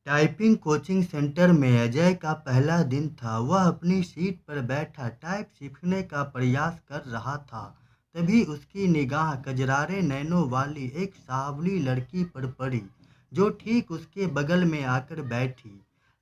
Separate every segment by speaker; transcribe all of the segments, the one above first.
Speaker 1: Typing coaching centre में अजय का पहला दिन था। वह अपनी सीट पर बैठा टाइप सीखने का प्रयास कर रहा था। तभी उसकी निगाह कजरारे नैनों वाली एक सांवली लड़की पर पड़ी, जो ठीक उसके बगल में आकर बैठी।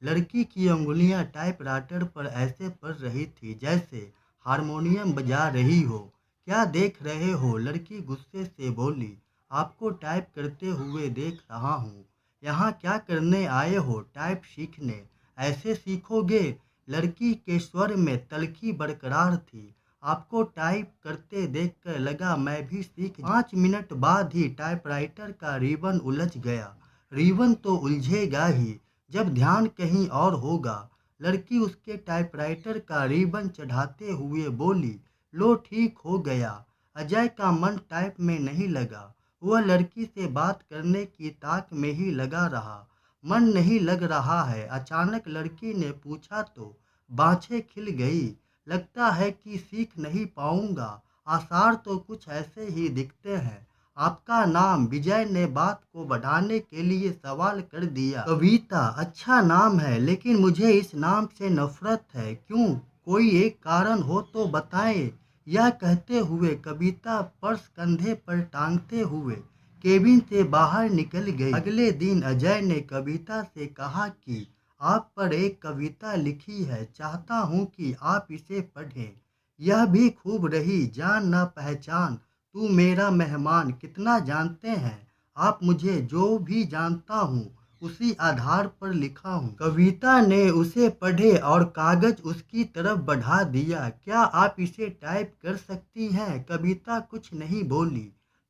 Speaker 1: लड़की की उंगलियां टाइपराइटर पर ऐसे पड़ रही थी जैसे हारमोनियम बजा रही हो। क्या देख रहे हो? लड़की गुस्से से बोली। आपको टाइप करते हुए देख रहा हूँ। यहाँ क्या करने आए हो? टाइप सीखने। ऐसे सीखोगे? लड़की के स्वर में तल्खी बरकरार थी। आपको टाइप करते देखकर लगा मैं भी सीख। 5 मिनट बाद ही टाइपराइटर का रिबन उलझ गया। रिबन तो उलझेगा ही जब ध्यान कहीं और होगा। लड़की उसके टाइपराइटर का रिबन चढ़ाते हुए बोली, लो ठीक हो गया। अजय का मन टाइप में नहीं लगा। वह लड़की से बात करने की ताक में ही लगा रहा। मन नहीं लग रहा है? अचानक लड़की ने पूछा तो बाँछें खिल गई। लगता है कि सीख नहीं पाऊंगा। आसार तो कुछ ऐसे ही दिखते हैं। आपका नाम? विजय ने बात को बढ़ाने के लिए सवाल कर दिया। कविता? अच्छा नाम है, लेकिन मुझे इस नाम से नफरत है। क्यों? कोई एक कारण हो तो बताएं। यह कहते हुए कविता पर्स कंधे पर टांगते हुए केबिन से बाहर निकल गई। अगले दिन अजय ने कविता से कहा कि आप पर एक कविता लिखी है, चाहता हूँ कि आप इसे पढ़ें। यह भी खूब रही, जान ना पहचान, तू मेरा मेहमान। कितना जानते हैं आप मुझे? जो भी जानता हूँ उसी आधार पर लिखा हूँ। कविता ने उसे पढ़े और कागज उसकी तरफ बढ़ा दिया। क्या आप इसे टाइप कर सकती हैं? कविता कुछ नहीं बोली।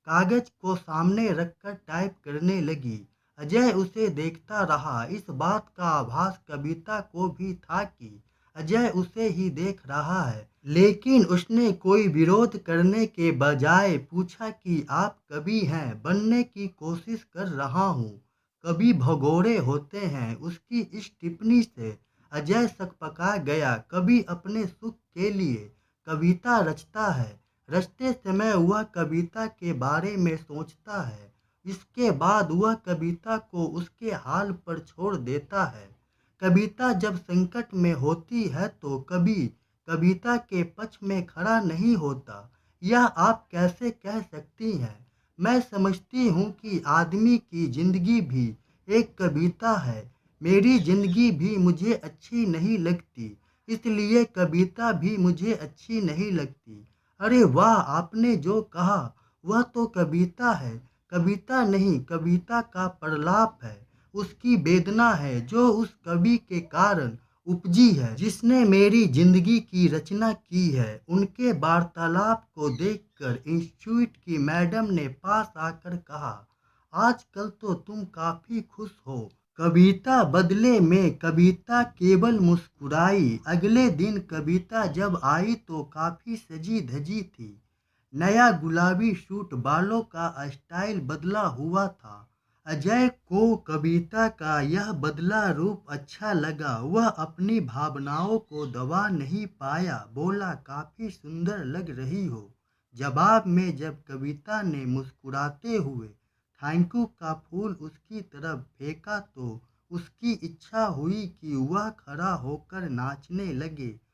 Speaker 1: कागज को सामने रखकर टाइप करने लगी। अजय उसे देखता रहा। इस बात का आभास कविता को भी था कि अजय उसे ही देख रहा है, लेकिन उसने कोई विरोध करने के बजाय पूछा कि आप कवि हैं? बनने की कोशिश कर रहा हूँ। कवि भगोड़े होते हैं। उसकी इस टिप्पणी से अजय सकपका गया। कवि अपने सुख के लिए कविता रचता है। रचते समय वह कविता के बारे में सोचता है। इसके बाद वह कविता को उसके हाल पर छोड़ देता है। कविता जब संकट में होती है तो कवि कविता के पक्ष में खड़ा नहीं होता। यह आप कैसे कह सकती हैं? मैं समझती हूँ कि आदमी की जिंदगी भी एक कविता है। मेरी जिंदगी भी मुझे अच्छी नहीं लगती, इसलिए कविता भी मुझे अच्छी नहीं लगती। अरे वाह! आपने जो कहा वह तो कविता है। कविता नहीं, कविता का प्रलाप है। उसकी वेदना है जो उस कवि के कारण उपजी है, जिसने मेरी जिंदगी की रचना की है। उनके वार्तालाप को देखकर इंस्टीट्यूट की मैडम ने पास आकर कहा, आजकल तो तुम काफी खुश हो। कविता बदले में कविता केवल मुस्कुराई। अगले दिन कविता जब आई तो काफी सजी धजी थी। नया गुलाबी सूट, बालों का स्टाइल बदला हुआ था। अजय को कविता का यह बदला रूप अच्छा लगा। वह अपनी भावनाओं को दबा नहीं पाया। बोला, काफी सुंदर लग रही हो। जवाब में जब कविता ने मुस्कुराते हुए थैंक यू का फूल उसकी तरफ फेंका तो उसकी इच्छा हुई कि वह खड़ा होकर नाचने लगे।